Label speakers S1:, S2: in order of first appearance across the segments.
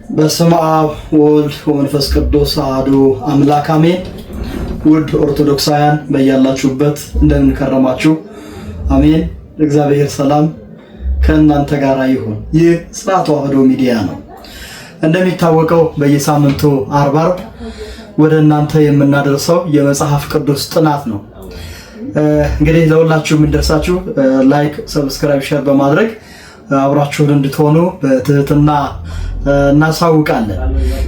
S1: በስመ አብ ወወልድ ወመንፈስ ቅዱስ አሐዱ አምላክ አሜን። ውድ ኦርቶዶክሳውያን በያላችሁበት እንደምን ከረማችሁ? አሜን። እግዚአብሔር ሰላም ከእናንተ ጋር ይሁን። ይህ ጽናት ተዋሕዶ ሚዲያ ነው። እንደሚታወቀው በየሳምንቱ ዓርብ ወደ እናንተ የምናደርሰው የመጽሐፍ ቅዱስ ጥናት ነው። እንግዲህ ለሁላችሁም እንደርሳችሁ ላይክ፣ ሰብስክራይብ፣ ሼር በማድረግ አብራችሁን እንድትሆኑ በትህትና እናሳውቃለን።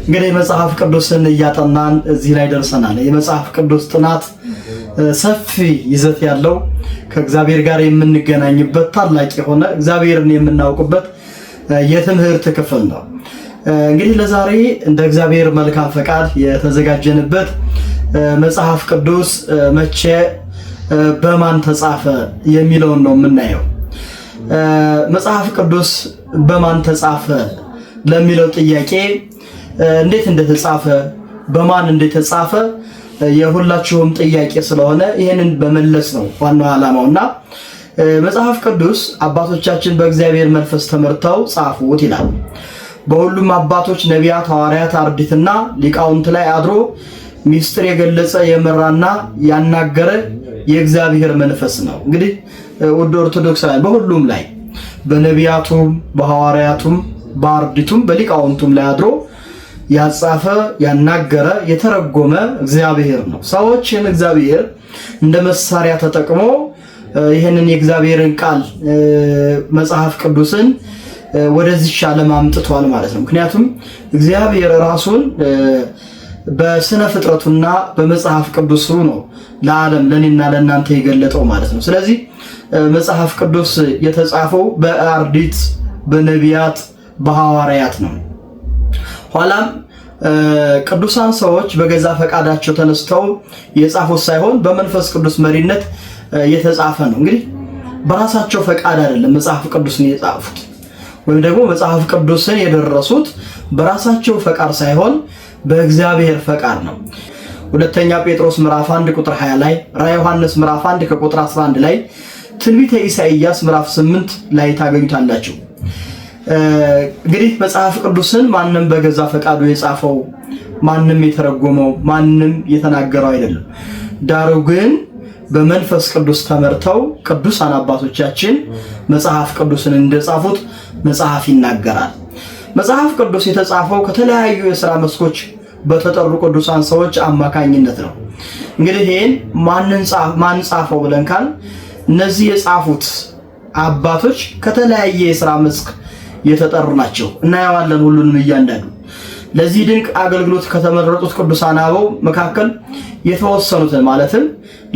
S1: እንግዲህ መጽሐፍ ቅዱስን እያጠናን እዚህ ላይ ደርሰናል። የመጽሐፍ ቅዱስ ጥናት ሰፊ ይዘት ያለው ከእግዚአብሔር ጋር የምንገናኝበት ታላቅ የሆነ እግዚአብሔርን የምናውቅበት የትምህርት ክፍል ነው። እንግዲህ ለዛሬ እንደ እግዚአብሔር መልካም ፈቃድ የተዘጋጀንበት መጽሐፍ ቅዱስ መቼ በማን ተጻፈ የሚለውን ነው የምናየው። መጽሐፍ ቅዱስ በማን ተጻፈ ለሚለው ጥያቄ እንዴት እንደተጻፈ በማን እንደተጻፈ የሁላችሁም ጥያቄ ስለሆነ ይሄንን በመለስ ነው ዋናው ዓላማውና መጽሐፍ ቅዱስ አባቶቻችን በእግዚአብሔር መንፈስ ተመርተው ጻፉት ይላል። በሁሉም አባቶች ነቢያት፣ ሐዋርያት፣ አርድእትና ሊቃውንት ላይ አድሮ ሚስጥር የገለጸ የመራና ያናገረ የእግዚአብሔር መንፈስ ነው። እንግዲህ ውድ ኦርቶዶክሳውያን በሁሉም ላይ በነቢያቱም በሐዋርያቱም በአርድእቱም በሊቃውንቱም ላይ አድሮ ያጻፈ ያናገረ የተረጎመ እግዚአብሔር ነው። ሰዎችን እግዚአብሔር እንደ መሳሪያ ተጠቅሞ ይህንን የእግዚአብሔርን ቃል መጽሐፍ ቅዱስን ወደዚህ ዓለም አምጥቷል ማለት ነው። ምክንያቱም እግዚአብሔር ራሱን በስነ ፍጥረቱና በመጽሐፍ ቅዱስ ነው ለዓለም ለኔና ለእናንተ የገለጠው ማለት ነው። ስለዚህ መጽሐፍ ቅዱስ የተጻፈው በአርድእት በነቢያት በሐዋርያት ነው። ኋላም ቅዱሳን ሰዎች በገዛ ፈቃዳቸው ተነስተው የጻፉት ሳይሆን በመንፈስ ቅዱስ መሪነት የተጻፈ ነው። እንግዲህ በራሳቸው ፈቃድ አይደለም መጽሐፍ ቅዱስን የጻፉት ወይም ደግሞ መጽሐፍ ቅዱስን የደረሱት በራሳቸው ፈቃድ ሳይሆን በእግዚአብሔር ፈቃድ ነው። ሁለተኛ ጴጥሮስ ምዕራፍ 1 ቁጥር 20 ላይ፣ ራዕየ ዮሐንስ ምዕራፍ 1 ከቁጥር 11 ላይ፣ ትንቢተ ኢሳይያስ ምዕራፍ 8 ላይ ታገኙታላችሁ። እንግዲህ መጽሐፍ ቅዱስን ማንም በገዛ ፈቃዱ የጻፈው ማንም የተረጎመው ማንም የተናገረው አይደለም። ዳሩ ግን በመንፈስ ቅዱስ ተመርተው ቅዱሳን አባቶቻችን መጽሐፍ ቅዱስን እንደጻፉት መጽሐፍ ይናገራል። መጽሐፍ ቅዱስ የተጻፈው ከተለያዩ የሥራ መስኮች በተጠሩ ቅዱሳን ሰዎች አማካኝነት ነው። እንግዲህ ይሄን ማን ጻፈው ብለን ካል እነዚህ የጻፉት አባቶች ከተለያየ የሥራ መስክ የተጠሩ ናቸው። እናየዋለን ሁሉንም እያንዳንዱ። ለዚህ ድንቅ አገልግሎት ከተመረጡት ቅዱሳን አበው መካከል የተወሰኑትን ማለትም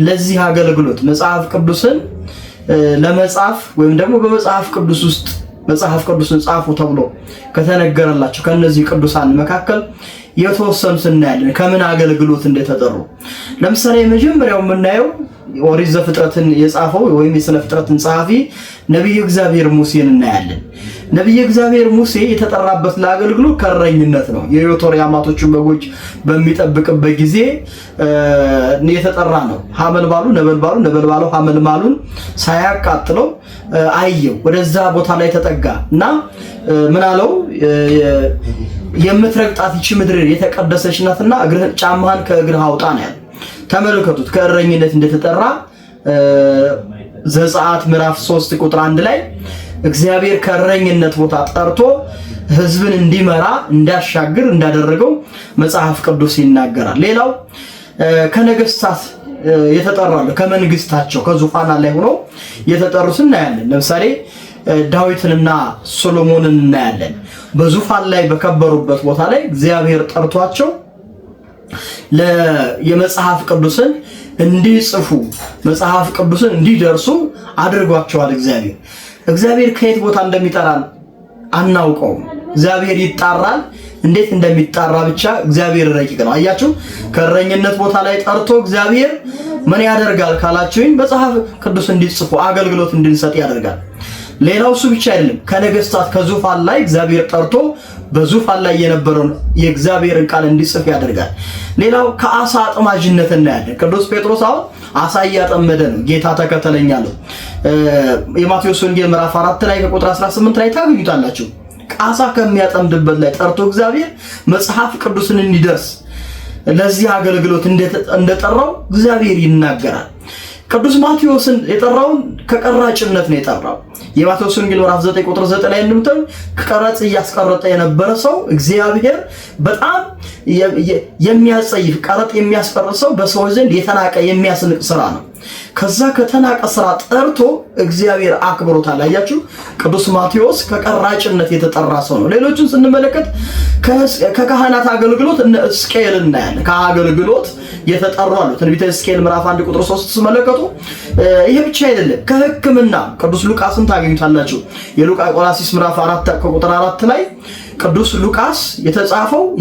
S1: ለዚህ አገልግሎት መጽሐፍ ቅዱስን ለመጻፍ ወይም ደግሞ በመጽሐፍ ቅዱስ ውስጥ መጽሐፍ ቅዱስን ጻፉ ተብሎ ከተነገረላቸው ከነዚህ ቅዱሳን መካከል የተወሰኑትን እናያለን ከምን አገልግሎት እንደተጠሩ። ለምሳሌ የመጀመሪያው የምናየው ኦሪት ዘፍጥረትን የጻፈው ወይም የሥነ ፍጥረትን ጸሐፊ ነቢዩ እግዚአብሔር ሙሴን እናያለን። ነቢዩ እግዚአብሔር ሙሴ የተጠራበት ለአገልግሎት ከእረኝነት ነው። የዮቶር የአማቶቹን በጎች በሚጠብቅበት ጊዜ የተጠራ ነው። ሐመልማሉ ነበልባሉ ሐመልማሉን ሳያቃጥለው አየው። ወደዛ ቦታ ላይ ተጠጋ እና ምን አለው? የምትረግጣት ይህች ምድር የተቀደሰች ናትና ጫማህን ከእግርህ አውጣ ነው ያለው። ተመልከቱት ከእረኝነት እንደተጠራ ዘጸአት ምዕራፍ 3 ቁጥር 1 ላይ እግዚአብሔር ከእረኝነት ቦታ ጠርቶ ሕዝብን እንዲመራ እንዲያሻግር እንዳደረገው መጽሐፍ ቅዱስ ይናገራል። ሌላው ከነገስታት የተጠራሉ ከመንግስታቸው ከዙፋና ላይ ሆኖ የተጠሩት እናያለን። ለምሳሌ ዳዊትንና ሶሎሞንን እናያለን። በዙፋን ላይ በከበሩበት ቦታ ላይ እግዚአብሔር ጠርቷቸው የመጽሐፍ ቅዱስን እንዲጽፉ መጽሐፍ ቅዱስን እንዲደርሱ አድርጓቸዋል። እግዚአብሔር ከየት ቦታ እንደሚጠራን አናውቀውም። እግዚአብሔር ይጣራል። እንዴት እንደሚጣራ ብቻ እግዚአብሔር ረቂቅ ነው። አያችሁ፣ ከእረኝነት ቦታ ላይ ጠርቶ እግዚአብሔር ምን ያደርጋል ካላችሁኝ መጽሐፍ ቅዱስ እንዲጽፉ አገልግሎት እንድንሰጥ ያደርጋል። ሌላው እሱ ብቻ አይደለም። ከነገስታት ከዙፋን ላይ እግዚአብሔር ጠርቶ በዙፋን ላይ የነበረውን የእግዚአብሔርን ቃል እንዲጽፍ ያደርጋል። ሌላው ከአሳ አጥማጅነት እናያለን። ቅዱስ ጴጥሮስ አሁን አሳ እያጠመደ ነው። ጌታ ተከተለኝ አለው። የማቴዎስ ወንጌል ምዕራፍ 4 ላይ ከቁጥር 18 ላይ ታገኙታላችሁ። አሳ ከሚያጠምድበት ላይ ጠርቶ እግዚአብሔር መጽሐፍ ቅዱስን እንዲደርስ ለዚህ አገልግሎት እንደጠራው እግዚአብሔር ይናገራል። ቅዱስ ማቴዎስን የጠራውን ከቀራጭነት ነው የጠራው። የማቴዎስ ወንጌል ምዕራፍ 9 ቁጥር 9 ላይ እንደምታዩ ቀረጽ እያስቀረጠ የነበረ ሰው እግዚአብሔር በጣም የሚያጸይፍ ቀረጥ የሚያስቀርጥ ሰው በሰው ዘንድ የተናቀ የሚያስንቅ ስራ ነው። ከዛ ከተናቀ ስራ ጠርቶ እግዚአብሔር አክብሮታል። አያችሁ፣ ቅዱስ ማቴዎስ ከቀራጭነት የተጠራ ሰው ነው። ሌሎችን ስንመለከት ከካህናት አገልግሎት እነ ሕዝቅኤል እናያለን። ከአገልግሎት የተጠሩ አሉ። ትንቢተ ሕዝቅኤል ምዕራፍ 1 ቁጥር 3 ተመለከቱ። ይሄ ብቻ አይደለም፣ ከሕክምና ቅዱስ ሉቃስን ታገኙታላችሁ። የሉቃስ ቆላሲስ ምዕራፍ 4 ቁጥር 4 ላይ ቅዱስ ሉቃስ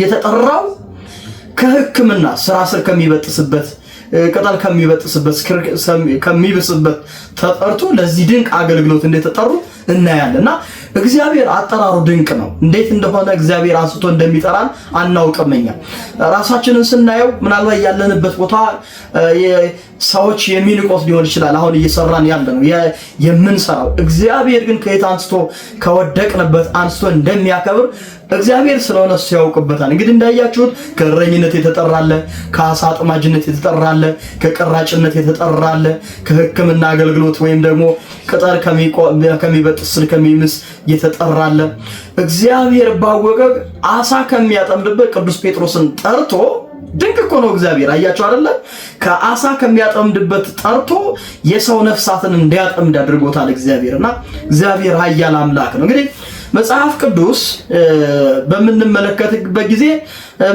S1: የተጠራው ከሕክምና ስራ ስር ከሚበጥስበት ቅጠል ከሚብስበት ተጠርቶ ለዚህ ድንቅ አገልግሎት እንደተጠሩ እናያለንና እግዚአብሔር አጠራሩ ድንቅ ነው። እንዴት እንደሆነ እግዚአብሔር አንስቶ እንደሚጠራን አናውቅምኛ። ራሳችንን ስናየው ምናልባት ያለንበት ቦታ ሰዎች የሚንቆት ሊሆን ይችላል። አሁን እየሰራን ያለ ነው የምንሰራው። እግዚአብሔር ግን ከየት አንስቶ ከወደቅንበት አንስቶ እንደሚያከብር እግዚአብሔር ስለሆነ ያውቅበታል። እንግዲህ እንዳያችሁት ከእረኝነት የተጠራለ፣ ከአሳ አጥማጅነት የተጠራለ፣ ከቀራጭነት የተጠራለ፣ ከሕክምና አገልግሎት ወይም ደግሞ ቅጠል ከሚበጥስ ከሚምስ የተጠራለ። እግዚአብሔር ባወቀ አሳ ከሚያጠምድበት ቅዱስ ጴጥሮስን ጠርቶ ድንቅ እኮ ነው እግዚአብሔር። አያችሁ አይደለ? ከአሳ ከሚያጠምድበት ጠርቶ የሰው ነፍሳትን እንዲያጠምድ አድርጎታል እግዚአብሔርና እግዚአብሔር ኃያል አምላክ ነው። እንግዲህ መጽሐፍ ቅዱስ በምንመለከትበት ጊዜ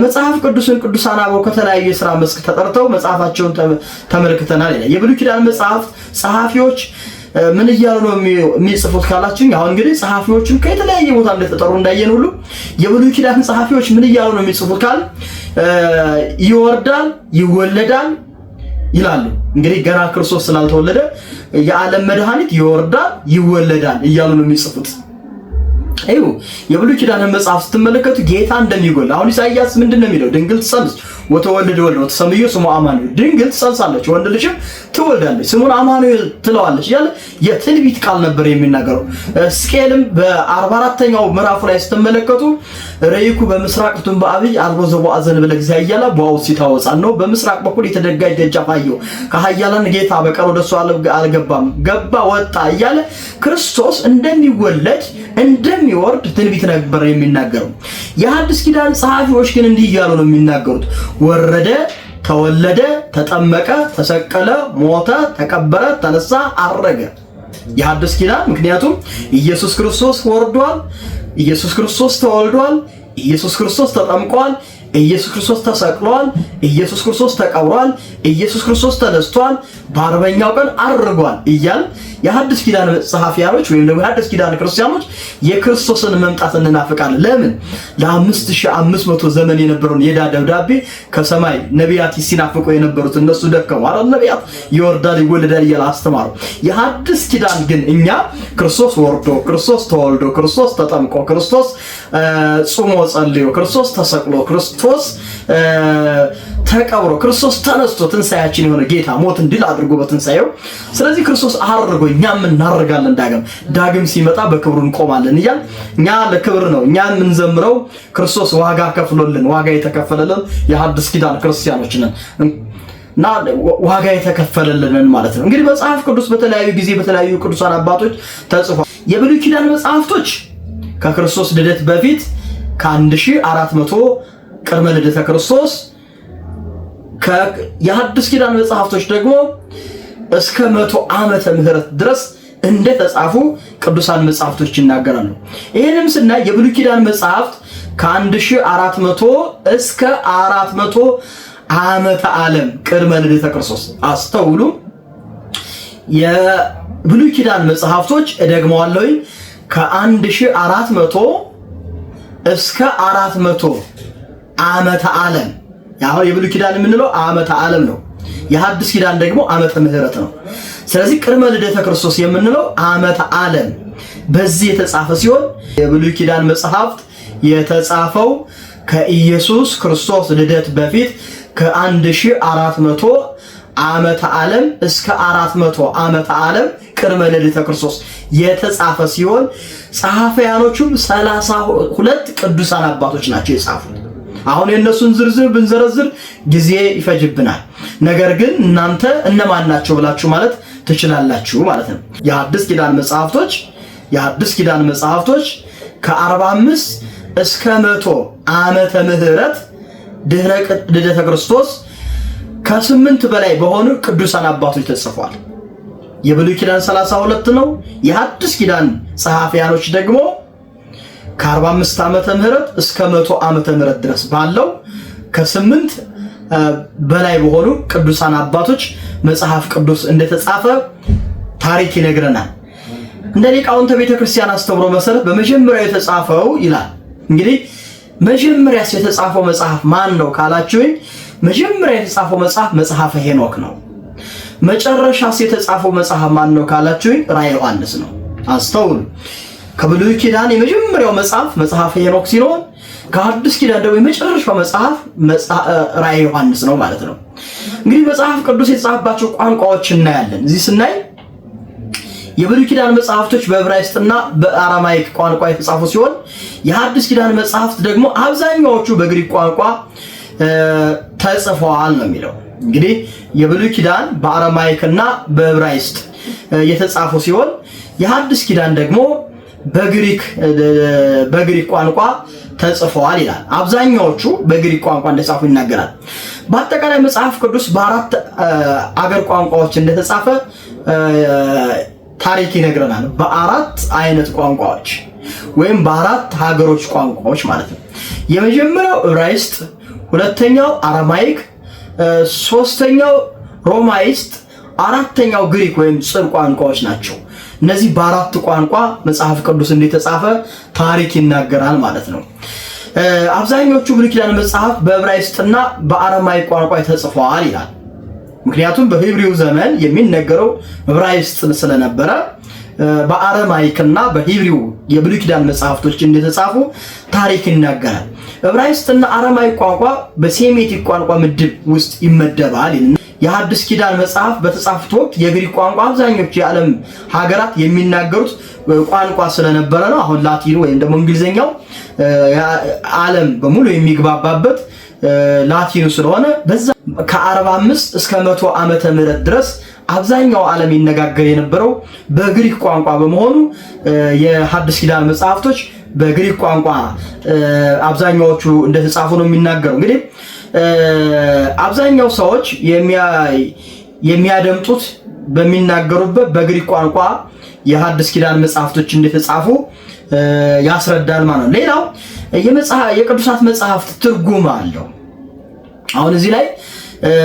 S1: መጽሐፍ ቅዱስን ቅዱሳን አበው ከተለያዩ የሥራ መስክ ተጠርተው መጽሐፋቸውን ተመልክተናል ይላል። የብሉይ ኪዳን መጽሐፍት ጸሐፊዎች ምን እያሉ ነው የሚጽፉት ካላችሁኝ፣ አሁን እንግዲህ ጸሐፊዎችን ከየተለያየ ቦታ እንደተጠሩ እንዳየን ሁሉ የብሉይ ኪዳን ጸሐፊዎች ምን እያሉ ነው የሚጽፉት ካል ይወርዳል፣ ይወለዳል ይላሉ። እንግዲህ ገና ክርስቶስ ስላልተወለደ የዓለም መድኃኒት ይወርዳል፣ ይወለዳል እያሉ ነው የሚጽፉት። አይው የብሉይ ኪዳን መጽሐፍ ስትመለከቱ ጌታ እንደሚወለድ አሁን ኢሳይያስ ምንድነው የሚለው? ድንግል ትጸንስ ወተወልድ ወልድ ወተሰምዮ ስሙ አማኑኤል። ድንግል ትጸንሳለች ወንድ ልጅም ትወልዳለች ስሙን አማኑኤል ትለዋለች እያለ የትንቢት ቃል ነበር የሚናገረው። ሕዝቅኤልም በ44ኛው ምዕራፉ ላይ ስትመለከቱ ረይኩ በምስራቅ በአብይ አልቦ ዘቦአዘን ብለ እግዚአብሔር ያላ በአውሲ ታወጻል ነው። በምስራቅ በኩል የተደጋይ ደጃፍ አየሁ፣ ከኃያላን ጌታ በቀር ወደሱ አልገባም፣ ገባ ወጣ እያለ ክርስቶስ እንደሚወለድ እንደሚወርድ ትንቢት ነበር የሚናገረው። የሐዲስ ኪዳን ጸሐፊዎች ግን እንዲህ እያሉ ነው የሚናገሩት፣ ወረደ፣ ተወለደ፣ ተጠመቀ፣ ተሰቀለ፣ ሞተ፣ ተቀበረ፣ ተነሳ፣ አረገ። የሐዲስ ኪዳን ምክንያቱም ኢየሱስ ክርስቶስ ወርዷል፣ ኢየሱስ ክርስቶስ ተወልዷል፣ ኢየሱስ ክርስቶስ ተጠምቋል፣ ኢየሱስ ክርስቶስ ተሰቅሏል፣ ኢየሱስ ክርስቶስ ተቀብሯል፣ ኢየሱስ ክርስቶስ ተነስቷል፣ በአርበኛው ቀን አርጓል እያል የሐዲስ ኪዳን ጸሐፊያኖች ወይም ደግሞ የሐዲስ ኪዳን ክርስቲያኖች የክርስቶስን መምጣት እንናፍቃለን። ለምን? ለ5500 ዘመን የነበረውን የዕዳ ደብዳቤ ከሰማይ ነቢያት ሲናፍቁ የነበሩት እነሱ ደከሙ አይደል? ነቢያት ይወርዳል ይወለዳል እያለ አስተማሩ። የሐዲስ ኪዳን ግን እኛ ክርስቶስ ወርዶ፣ ክርስቶስ ተወልዶ፣ ክርስቶስ ተጠምቆ፣ ክርስቶስ ጾሞ ጸልዮ፣ ክርስቶስ ተሰቅሎ፣ ክርስቶስ ተቀብሮ፣ ክርስቶስ ተነስቶ ትንሳኤያችን የሆነ ጌታ ሞትን ድል አድርጎ በትንሳኤው፣ ስለዚህ ክርስቶስ አርጎ እኛም እናርጋለን። ዳግም ሲመጣ በክብሩ እንቆማለን እያል እኛ ለክብር ነው እኛ የምንዘምረው። ክርስቶስ ዋጋ ከፍሎልን ዋጋ የተከፈለልን የሐዲስ ኪዳን ክርስቲያኖች ነን እና ዋጋ የተከፈለልን ማለት ነው። እንግዲህ መጽሐፍ ቅዱስ በተለያዩ ጊዜ በተለያዩ ቅዱሳን አባቶች ተጽፏል። የብሉይ ኪዳን መጽሐፍቶች ከክርስቶስ ልደት በፊት ከ1400 ቅድመ ልደተ ክርስቶስ፣ የሐዲስ ኪዳን መጽሐፍቶች ደግሞ እስከ 100 ዓመተ ምህረት ድረስ እንደተጻፉ ቅዱሳን መጽሐፍቶች ይናገራሉ። ይሄንም ስናይ የብሉይ ኪዳን መጽሐፍት ከ1400 እስከ 400 ዓመተ ዓለም ቅድመ ልደተ ክርስቶስ። አስተውሉ። የብሉይ ኪዳን መጽሐፍቶች እደግመዋለሁ ከ1400 እስከ 400 ዓመተ ዓለም። ያው የብሉይ ኪዳን የምንለው ዓመተ ዓለም ነው። የሐዲስ ኪዳን ደግሞ ዓመተ ምህረት ነው። ስለዚህ ቅድመ ልደተ ክርስቶስ የምንለው ዓመተ ዓለም በዚህ የተጻፈ ሲሆን የብሉይ ኪዳን መጽሐፍት የተጻፈው ከኢየሱስ ክርስቶስ ልደት በፊት ከ1400 ዓመተ ዓለም እስከ 400 ዓመተ ዓለም ቅድመ ልደተ ክርስቶስ የተጻፈ ሲሆን ጸሐፊያኖቹም 32 ቅዱሳን አባቶች ናቸው የጻፉት። አሁን የነሱን ዝርዝር ብንዘረዝር ጊዜ ይፈጅብናል። ነገር ግን እናንተ እነማን ናቸው ብላችሁ ማለት ትችላላችሁ ማለት ነው። የሐዲስ ኪዳን መጽሐፍቶች ከ45 እስከ 100 ዓመተ ምህረት ድህረ ልደተ ክርስቶስ ከ8 በላይ በሆኑ ቅዱሳን አባቶች ተጽፏል። የብሉይ ኪዳን 32 ነው። የሐዲስ ኪዳን ጸሐፊያኖች ደግሞ ከ45 ዓመተ ምህረት እስከ 100 ዓመተ ምህረት ድረስ ባለው ከ8 በላይ በሆኑ ቅዱሳን አባቶች መጽሐፍ ቅዱስ እንደተጻፈ ታሪክ ይነግረናል። እንደ ሊቃውንተ ቤተክርስቲያን አስተምሮ መሰረት በመጀመሪያ የተጻፈው ይላል። እንግዲህ መጀመሪያስ የተጻፈው መጽሐፍ ማን ነው ካላችሁኝ፣ መጀመሪያ የተጻፈው መጽሐፍ መጽሐፈ ሄኖክ ነው። መጨረሻስ የተጻፈው መጽሐፍ ማን ነው ካላችሁኝ፣ ራዕየ ዮሐንስ ነው። አስተውሉ። ከብሉይ ኪዳን የመጀመሪያው መጽሐፍ መጽሐፈ ሄኖክ ሲሆን ከሐዲስ ኪዳን ደግሞ የመጨረሻው መጽሐፍ ራዕየ ዮሐንስ ነው ማለት ነው። እንግዲህ መጽሐፍ ቅዱስ የተጻፈባቸው ቋንቋዎች እናያለን። እዚህ ስናይ የብሉይ ኪዳን መጽሐፍቶች በዕብራይስጥና በአራማይክ ቋንቋ የተጻፉ ሲሆን የሐዲስ ኪዳን መጽሐፍት ደግሞ አብዛኛዎቹ በግሪክ ቋንቋ ተጽፈዋል ነው የሚለው። እንግዲህ የብሉይ ኪዳን በአራማይክና በዕብራይስጥ የተጻፉ ሲሆን የሐዲስ ኪዳን ደግሞ በግሪክ ቋንቋ ተጽፈዋል ይላል። አብዛኛዎቹ በግሪክ ቋንቋ እንደጻፉ ይናገራል። በአጠቃላይ መጽሐፍ ቅዱስ በአራት አገር ቋንቋዎች እንደተጻፈ ታሪክ ይነግረናል። በአራት አይነት ቋንቋዎች ወይም በአራት ሀገሮች ቋንቋዎች ማለት ነው። የመጀመሪያው ዕብራይስጥ፣ ሁለተኛው አራማይክ፣ ሶስተኛው ሮማይስጥ፣ አራተኛው ግሪክ ወይም ጽር ቋንቋዎች ናቸው። እነዚህ በአራት ቋንቋ መጽሐፍ ቅዱስ እንደተጻፈ ታሪክ ይናገራል ማለት ነው። አብዛኞቹ ብሉይ ኪዳን መጽሐፍ በዕብራይስጥና በአራማይክ ቋንቋ ተጽፈዋል ይላል። ምክንያቱም በሂብሪው ዘመን የሚነገረው ዕብራይስጥ ስለነበረ በአራማይክና በሂብሪው የብሉይ ኪዳን መጽሐፍቶች እንደተጻፉ ታሪክ ይናገራል። ዕብራይስጥና አራማይክ ቋንቋ በሴሜቲክ ቋንቋ ምድብ ውስጥ ይመደባል። የሐዲስ ኪዳን መጽሐፍ በተጻፉት ወቅት የግሪክ ቋንቋ አብዛኞቹ የዓለም ሀገራት የሚናገሩት ቋንቋ ስለነበረ ነው። አሁን ላቲኑ ወይም ደግሞ እንግሊዘኛው ዓለም በሙሉ የሚግባባበት ላቲኑ ስለሆነ በዛ ከ45 እስከ 100 ዓመተ ምህረት ድረስ አብዛኛው ዓለም ይነጋገር የነበረው በግሪክ ቋንቋ በመሆኑ የሐዲስ ኪዳን መጽሐፍቶች በግሪክ ቋንቋ አብዛኛዎቹ እንደተጻፉ ነው የሚናገረው። እንግዲህ አብዛኛው ሰዎች የሚያደምጡት በሚናገሩበት በግሪክ ቋንቋ የሐዲስ ኪዳን መጽሐፍቶች እንደተጻፉ ያስረዳል ማለት ነው። ሌላው የቅዱሳት መጽሐፍት ትርጉም አለው። አሁን እዚህ ላይ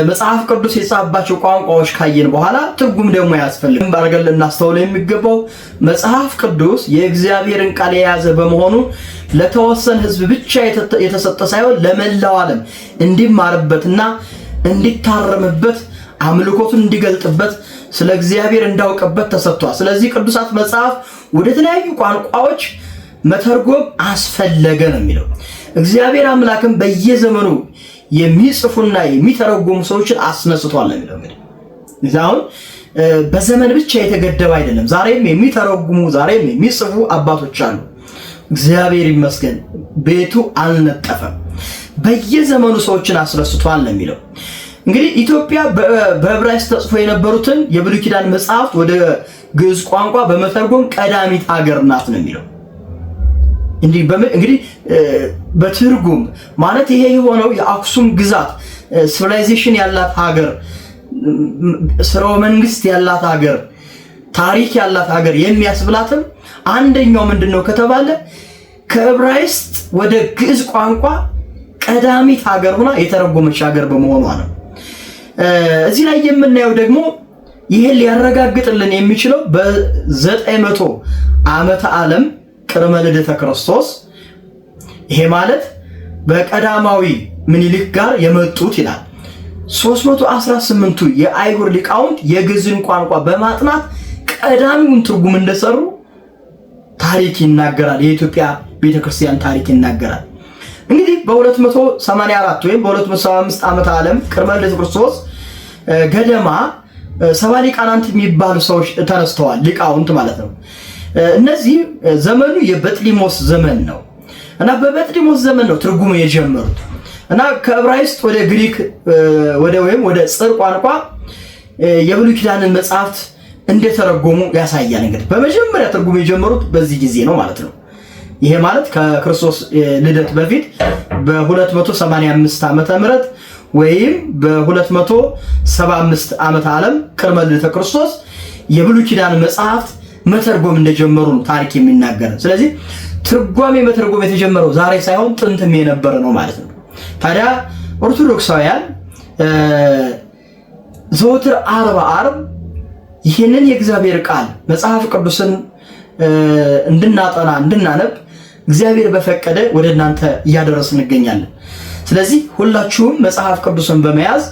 S1: መጽሐፍ ቅዱስ የተጻፈባቸው ቋንቋዎች ካየን በኋላ ትርጉም ደግሞ ያስፈልጋል። ባረገል እናስተውለው የሚገባው መጽሐፍ ቅዱስ የእግዚአብሔርን ቃል የያዘ በመሆኑ ለተወሰነ ሕዝብ ብቻ የተሰጠ ሳይሆን ለመላው ዓለም እንዲማርበትና እንዲታረምበት፣ አምልኮቱን እንዲገልጥበት፣ ስለ እግዚአብሔር እንዳውቅበት ተሰጥቷል። ስለዚህ ቅዱሳት መጽሐፍ ወደ ተለያዩ ቋንቋዎች መተርጎም አስፈለገ ነው የሚለው። እግዚአብሔር አምላክም በየዘመኑ የሚጽፉና የሚተረጉሙ ሰዎችን አስነስቷል ነው የሚለው። እንግዲህ አሁን በዘመን ብቻ የተገደበ አይደለም። ዛሬም የሚተረጉሙ ዛሬም የሚጽፉ አባቶች አሉ። እግዚአብሔር ይመስገን፣ ቤቱ አልነጠፈም። በየዘመኑ ሰዎችን አስነስቷል ነው የሚለው። እንግዲህ ኢትዮጵያ በዕብራይስጥ ተጽፎ የነበሩትን የብሉይ ኪዳን መጽሐፍት ወደ ግዕዝ ቋንቋ በመተርጎም ቀዳሚት ሀገር ናት ነው የሚለው። እንግዲህ በትርጉም ማለት ይሄ የሆነው የአክሱም ግዛት ሲቪላይዜሽን ያላት ሀገር፣ ስርወ መንግስት ያላት ሀገር፣ ታሪክ ያላት ሀገር የሚያስብላትም አንደኛው ምንድነው ከተባለ ከዕብራይስጥ ወደ ግዕዝ ቋንቋ ቀዳሚት ሀገር ሆና የተረጎመች ሀገር በመሆኗ ነው። እዚህ ላይ የምናየው ደግሞ ይሄን ሊያረጋግጥልን የሚችለው በ900 ዓመተ ዓለም ቅድመ ልደተ ክርስቶስ፣ ይሄ ማለት በቀዳማዊ ምኒልክ ጋር የመጡት ይላል 318ቱ የአይሁድ ሊቃውንት የግዕዝን ቋንቋ በማጥናት ቀዳሚውን ትርጉም እንደሰሩ ታሪክ ይናገራል። የኢትዮጵያ ቤተክርስቲያን ታሪክ ይናገራል። እንግዲህ በ284 ወይም በ275 ዓመተ ዓለም ቅድመ ልደተ ክርስቶስ ገደማ 70 ሊቃውንት የሚባሉ ሰዎች ተነስተዋል። ሊቃውንት ማለት ነው። እነዚህ ዘመኑ የበጥሊሞስ ዘመን ነው እና በበጥሊሞስ ዘመን ነው ትርጉሙ የጀመሩት እና ከዕብራይስጥ ወደ ግሪክ ወደ ጽር ቋንቋ የብሉይ ኪዳንን መጽሐፍት እንደተረጎሙ ያሳያል። እንግዲህ በመጀመሪያ ትርጉሙ የጀመሩት በዚህ ጊዜ ነው ማለት ነው። ይሄ ማለት ከክርስቶስ ልደት በፊት በ285 ዓመተ ምህረት ወይም በ275 ዓመተ ዓለም ቅድመ ልደተ ክርስቶስ የብሉይ ኪዳን መጽሐፍት መተርጎም እንደጀመሩ ነው ታሪክ የሚናገር። ስለዚህ ትርጓሜ መተርጎም የተጀመረው ዛሬ ሳይሆን ጥንትም የነበረ ነው ማለት ነው። ታዲያ ኦርቶዶክሳውያን ዘወትር ዓርብ ይህንን የእግዚአብሔር ቃል መጽሐፍ ቅዱስን እንድናጠና እንድናነብ እግዚአብሔር በፈቀደ ወደ እናንተ እያደረስን እንገኛለን። ስለዚህ ሁላችሁም መጽሐፍ ቅዱስን በመያዝ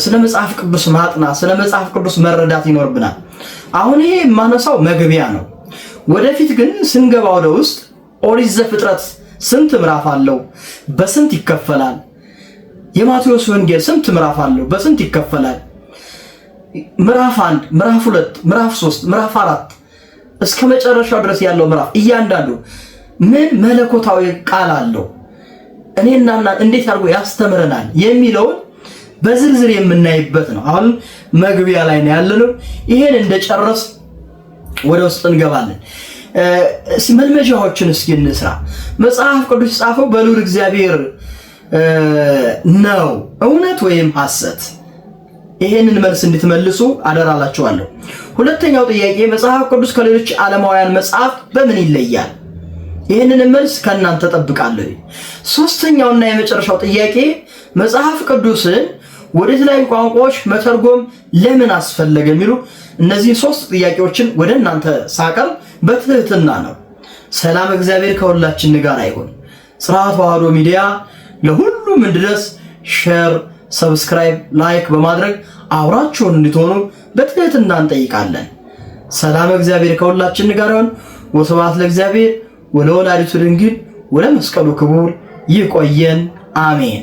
S1: ስለ መጽሐፍ ቅዱስ ማጥናት፣ ስለ መጽሐፍ ቅዱስ መረዳት ይኖርብናል። አሁን ይሄ የማነሳው መግቢያ ነው። ወደፊት ግን ስንገባ ወደ ውስጥ ኦሪት ዘፍጥረት ስንት ምዕራፍ አለው? በስንት ይከፈላል? የማቴዎስ ወንጌል ስንት ምዕራፍ አለው? በስንት ይከፈላል? ምዕራፍ 1፣ ምዕራፍ 2፣ ምዕራፍ 3፣ ምዕራፍ 4 እስከ መጨረሻው ድረስ ያለው ምዕራፍ እያንዳንዱ ምን መለኮታዊ ቃል አለው? እኔና እንዴት አድርጎ ያስተምረናል የሚለውን በዝርዝር የምናይበት ነው። አሁን መግቢያ ላይ ነው ያለነው። ይሄን እንደጨረስ ወደ ውስጥ እንገባለን። መልመጃዎችን እስኪ እንስራ። መጽሐፍ ቅዱስ ጻፈው በልዑል እግዚአብሔር ነው እውነት ወይም ሐሰት? ይሄንን መልስ እንድትመልሱ አደራላችኋለሁ። ሁለተኛው ጥያቄ መጽሐፍ ቅዱስ ከሌሎች ዓለማውያን መጽሐፍ በምን ይለያል? ይህንን መልስ ከእናንተ ጠብቃለሁ። ሶስተኛውና የመጨረሻው ጥያቄ መጽሐፍ ቅዱስን ወደ ተለያዩ ቋንቋዎች መተርጎም ለምን አስፈለገ የሚሉ እነዚህ ሶስት ጥያቄዎችን ወደ እናንተ ሳቀርብ በትህትና ነው። ሰላም እግዚአብሔር ከሁላችን ጋር ይሁን። ጽርሐ ተዋሕዶ ሚዲያ ለሁሉም እንድረስ ሼር፣ ሰብስክራይብ፣ ላይክ በማድረግ አብራችሁን እንድትሆኑ በትህትና እንጠይቃለን። ሰላም እግዚአብሔር ከሁላችን ጋር ይሁን። ወስብሐት ለእግዚአብሔር ወለወላዲቱ ድንግል ወለመስቀሉ ክቡር። ይቆየን። አሜን።